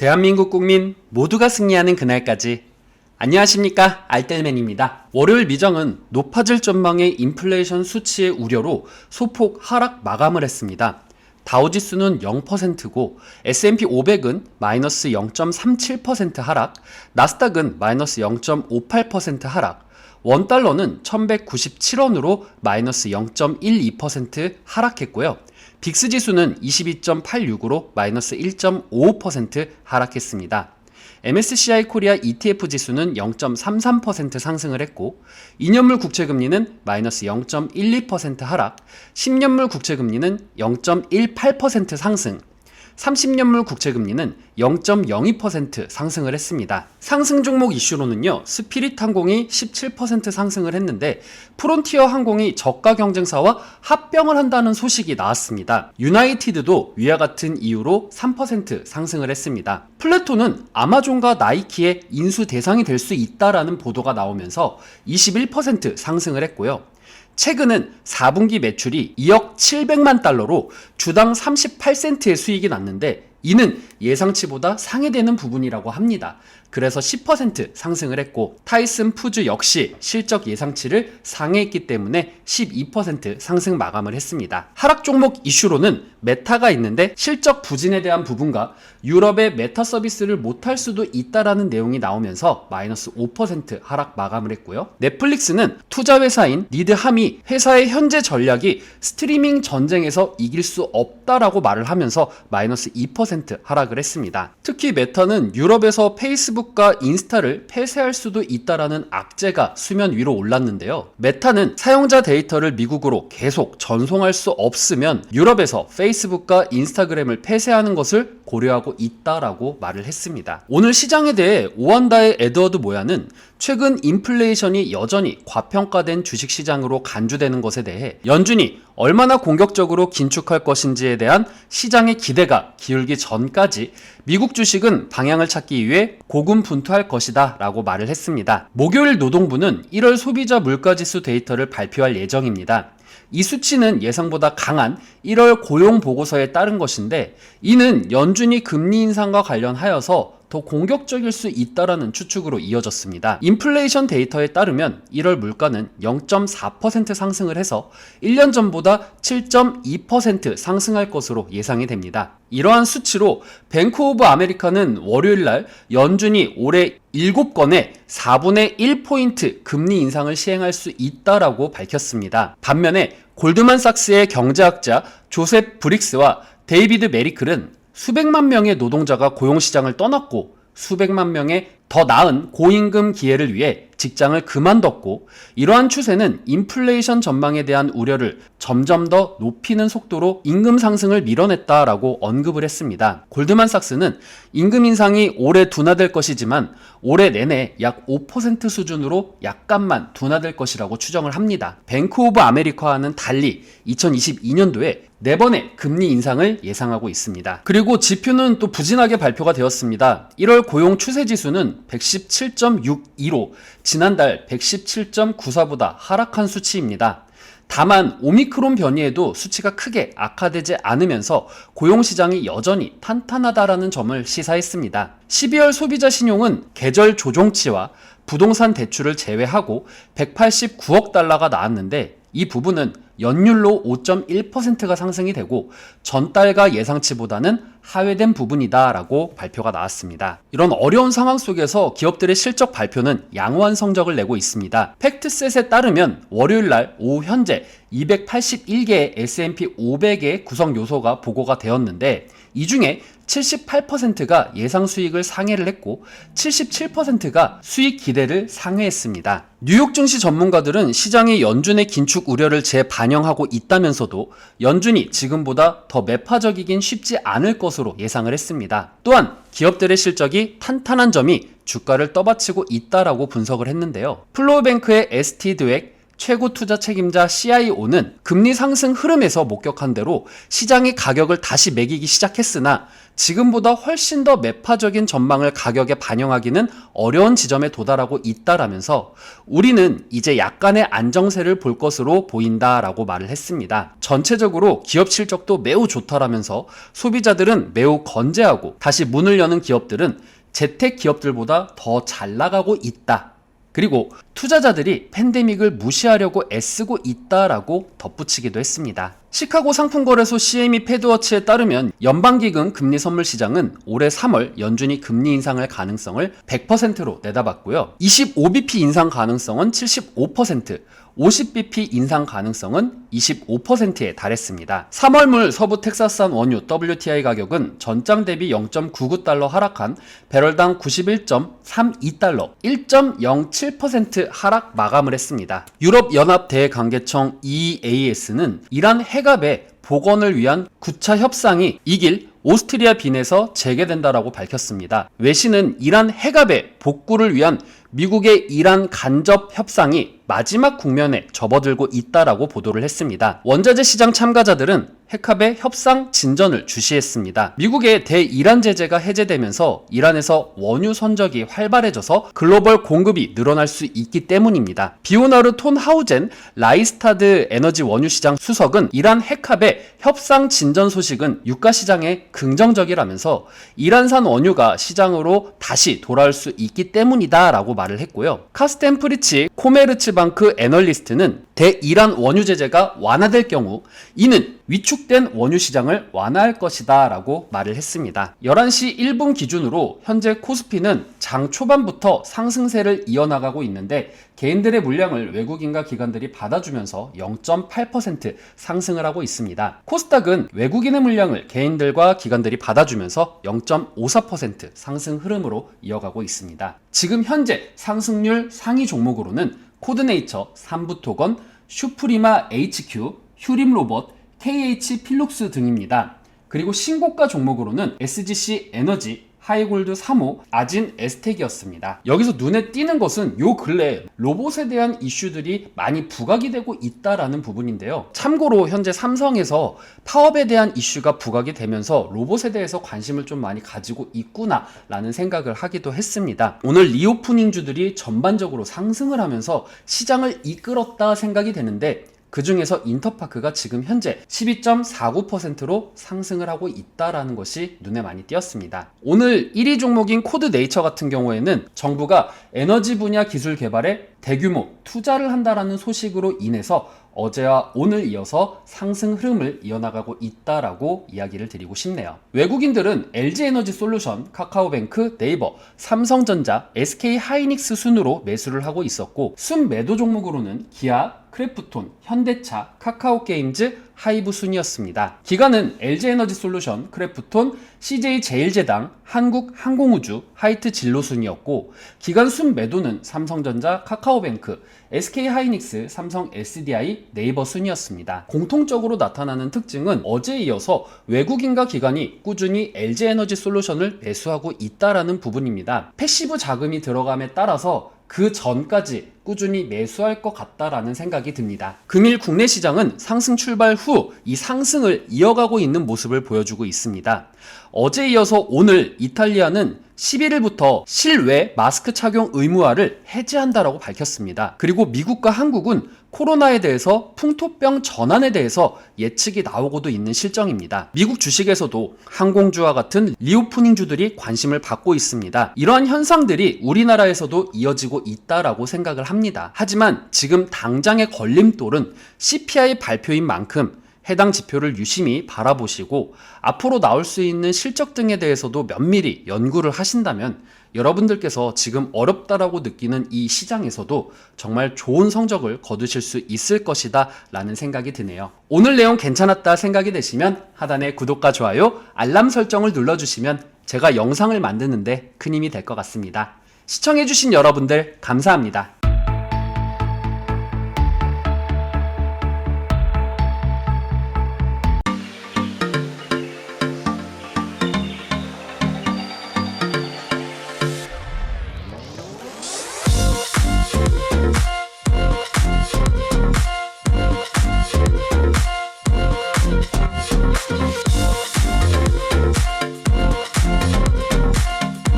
대한민국 국민 모두가 승리하는 그날까지. 안녕하십니까, 알뜰맨입니다. 월요일 미정은 높아질 전망의 인플레이션 수치의 우려로 소폭 하락 마감을 했습니다. 다우지수는 0%고 S&P 500은 마이너스 0.37% 하락, 나스닥은 마이너스 0.58% 하락, 원달러는 1197원으로 마이너스 0.12% 하락했고요. 빅스 지수는 22.86으로 마이너스 1.55% 하락했습니다. MSCI 코리아 ETF 지수는 0.33% 상승을 했고 2년물 국채금리는 마이너스 0.12% 하락, 10년물 국채금리는 0.18% 상승, 30년물 국채금리는 0.02% 상승을 했습니다. 상승 종목 이슈로는요, 스피릿 항공이 17% 상승을 했는데 프론티어 항공이 저가 경쟁사와 합병을 한다는 소식이 나왔습니다. 유나이티드도 위와 같은 이유로 3% 상승을 했습니다. 플래토는 아마존과 나이키의 인수 대상이 될 수 있다라는 보도가 나오면서 21% 상승을 했고요. 최근은 4분기 매출이 2억 700만 달러로 주당 38센트의 수익이 났는데 이는 예상치보다 상회되는 부분이라고 합니다. 그래서 10% 상승을 했고 타이슨 푸즈 역시 실적 예상치를 상회했기 때문에 12% 상승 마감을 했습니다. 하락 종목 이슈로는 메타가 있는데 실적 부진에 대한 부분과 유럽의 메타 서비스를 못할 수도 있다라는 내용이 나오면서 마이너스 5% 하락 마감을 했고요. 넷플릭스는 투자회사인 니드함이 회사의 현재 전략이 스트리밍 전쟁에서 이길 수 없다라고 말을 하면서 마이너스 2% 하락을 했습니다. 특히 메타는 유럽에서 페이스북과 인스타를 폐쇄할 수도 있다라는 악재가 수면 위로 올랐는데요. 메타는 사용자 데이터를 미국으로 계속 전송할 수 없으면 유럽에서 페이스북과 인스타그램을 폐쇄하는 것을 고려하고 있다라고 말을 했습니다. 오늘 시장에 대해 오한다의 에드워드 모야는 최근 인플레이션이 여전히 과평가된 주식시장으로 간주되는 것에 대해 연준이 얼마나 공격적으로 긴축할 것인지에 대한 시장의 기대가 기울기 전까지 미국 주식은 방향을 찾기 위해 고군분투할 것이다 라고 말을 했습니다. 목요일 노동부는 1월 소비자 물가지수 데이터를 발표할 예정입니다. 이 수치는 예상보다 강한 1월 고용 보고서에 따른 것인데 이는 연준이 금리 인상과 관련하여서 더 공격적일 수 있다라는 추측으로 이어졌습니다. 인플레이션 데이터에 따르면 1월 물가는 0.4% 상승을 해서 1년 전보다 7.2% 상승할 것으로 예상이 됩니다. 이러한 수치로 뱅크 오브 아메리카는 월요일날 연준이 올해 7건의 4분의 1포인트 금리 인상을 시행할 수 있다라고 밝혔습니다. 반면에 골드만삭스의 경제학자 조셉 브릭스와 데이비드 메리클은 수백만 명의 노동자가 고용시장을 떠났고 수백만 명의 더 나은 고임금 기회를 위해 직장을 그만뒀고 이러한 추세는 인플레이션 전망에 대한 우려를 점점 더 높이는 속도로 임금 상승을 밀어냈다라고 언급을 했습니다. 골드만삭스는 임금 인상이 올해 둔화될 것이지만 올해 내내 약 5% 수준으로 약간만 둔화될 것이라고 추정을 합니다. 뱅크 오브 아메리카와는 달리 2022년도에 4번의 금리 인상을 예상하고 있습니다. 그리고 지표는 또 부진하게 발표가 되었습니다. 1월 고용 추세 지수는 117.62로 지난달 117.94보다 하락한 수치입니다. 다만 오미크론 변이에도 수치가 크게 악화되지 않으면서 고용시장이 여전히 탄탄하다라는 점을 시사했습니다. 12월 소비자 신용은 계절 조정치와 부동산 대출을 제외하고 189억 달러가 나왔는데 이 부분은 연율로 5.1%가 상승이 되고 전달과 예상치보다는 하회된 부분이다 라고 발표가 나왔습니다. 이런 어려운 상황 속에서 기업들의 실적 발표는 양호한 성적을 내고 있습니다. 팩트셋에 따르면 월요일날 오후 현재 281개의 S&P 500의 구성 요소가 보고가 되었는데 이 중에 78%가 예상 수익을 상회를 했고 77%가 수익 기대를 상회했습니다. 뉴욕 증시 전문가들은 시장의 연준의 긴축 우려를 재반영하고 있다면서도 연준이 지금보다 더 매파적이긴 쉽지 않을 것으로 예상을 했습니다. 또한 기업들의 실적이 탄탄한 점이 주가를 떠받치고 있다라고 분석을 했는데요. 플로우뱅크의 ST드웩 최고 투자 책임자 CIO는 금리 상승 흐름에서 목격한 대로 시장이 가격을 다시 매기기 시작했으나 지금보다 훨씬 더 매파적인 전망을 가격에 반영하기는 어려운 지점에 도달하고 있다라면서 우리는 이제 약간의 안정세를 볼 것으로 보인다라고 말을 했습니다. 전체적으로 기업 실적도 매우 좋다라면서 소비자들은 매우 건재하고 다시 문을 여는 기업들은 재택 기업들보다 더 잘 나가고 있다. 그리고 투자자들이 팬데믹을 무시하려고 애쓰고 있다라고 덧붙이기도 했습니다. 시카고 상품거래소 CME 패드워치에 따르면 연방기금 금리 선물 시장은 올해 3월 연준이 금리 인상할 가능성을 100%로 내다봤고요. 25bp 인상 가능성은 75%, 50bp 인상 가능성은 25%에 달했습니다. 3월물 서부 텍사스산 원유 WTI 가격은 전장 대비 0.99달러 하락한 배럴당 91.32달러, 1.07% 하락 마감을 했습니다. 유럽연합 대관계청 EEAS는 이란 해갑의 복원을 위한 9차 협상이 이길 오스트리아 빈에서 재개된다라고 밝혔습니다. 외신은 이란 해갑의 복구를 위한 미국의 이란 간접 협상이 마지막 국면에 접어들고 있다라고 보도를 했습니다. 원자재 시장 참가자들은 핵합의 협상 진전을 주시했습니다. 미국의 대이란 제재가 해제되면서 이란에서 원유 선적이 활발해져서 글로벌 공급이 늘어날 수 있기 때문입니다. 비오나르 톤 하우젠 라이스타드 에너지 원유 시장 수석은 이란 핵합의 협상 진전 소식은 유가 시장에 긍정적이라면서 이란산 원유가 시장으로 다시 돌아올 수 있기 때문이다라고 말을 했고요. 카스텐 프리치 코메르츠방크 애널리스트는 대이란 원유 제재가 완화될 경우 이는 위축된 원유 시장을 완화할 것이다 라고 말을 했습니다. 11시 1분 기준으로 현재 코스피는 장 초반부터 상승세를 이어나가고 있는데 개인들의 물량을 외국인과 기관들이 받아주면서 0.8% 상승을 하고 있습니다. 코스닥은 외국인의 물량을 개인들과 기관들이 받아주면서 0.54% 상승 흐름으로 이어가고 있습니다. 지금 현재 상승률 상위 종목으로는 코드네이처, 삼부토건, 슈프리마 HQ, 휴림로봇, KH 필룩스 등입니다. 그리고 신고가 종목으로는 SGC 에너지, 하이골드 3호, 아진 에스텍이었습니다. 여기서 눈에 띄는 것은 요 근래 로봇에 대한 이슈들이 많이 부각이 되고 있다라는 부분인데요. 참고로 현재 삼성에서 파업에 대한 이슈가 부각이 되면서 로봇에 대해서 관심을 좀 많이 가지고 있구나 라는 생각을 하기도 했습니다. 오늘 리오프닝주들이 전반적으로 상승을 하면서 시장을 이끌었다 생각이 되는데 그 중에서 인터파크가 지금 현재 12.49%로 상승을 하고 있다라는 것이 눈에 많이 띄었습니다. 오늘 1위 종목인 코드네이처 같은 경우에는 정부가 에너지 분야 기술 개발에 대규모 투자를 한다라는 소식으로 인해서 어제와 오늘 이어서 상승 흐름을 이어나가고 있다라고 이야기를 드리고 싶네요. 외국인들은 LG에너지솔루션, 카카오뱅크, 네이버, 삼성전자, SK하이닉스 순으로 매수를 하고 있었고 순매도 종목으로는 기아, 크래프톤, 현대차, 카카오게임즈, 하이브 순이었습니다. 기관은 LG에너지솔루션, 크래프톤, CJ제일제당, 한국항공우주, 하이트진로 순이었고 기관 순매도는 삼성전자, 카카오뱅크, SK하이닉스, 삼성 SDI, 네이버 순이었습니다. 공통적으로 나타나는 특징은 어제에 이어서 외국인과 기관이 꾸준히 LG에너지솔루션을 매수하고 있다라는 부분입니다. 패시브 자금이 들어감에 따라서 그 전까지 꾸준히 매수할 것 같다라는 생각이 듭니다. 금일 국내 시장은 상승 출발 후 이 상승을 이어가고 있는 모습을 보여주고 있습니다. 어제 이어서 오늘 이탈리아는 11일부터 실외 마스크 착용 의무화를 해제한다라고 밝혔습니다. 그리고 미국과 한국은 코로나에 대해서 풍토병 전환에 대해서 예측이 나오고도 있는 실정입니다. 미국 주식에서도 항공주와 같은 리오프닝주들이 관심을 받고 있습니다. 이러한 현상들이 우리나라에서도 이어지고 있다라고 생각을 합니다. 하지만 지금 당장의 걸림돌은 CPI 발표인 만큼 해당 지표를 유심히 바라보시고 앞으로 나올 수 있는 실적 등에 대해서도 면밀히 연구를 하신다면 여러분들께서 지금 어렵다라고 느끼는 이 시장에서도 정말 좋은 성적을 거두실 수 있을 것이다 라는 생각이 드네요. 오늘 내용 괜찮았다 생각이 되시면 하단에 구독과 좋아요, 알람 설정을 눌러주시면 제가 영상을 만드는데 큰 힘이 될 것 같습니다. 시청해주신 여러분들 감사합니다.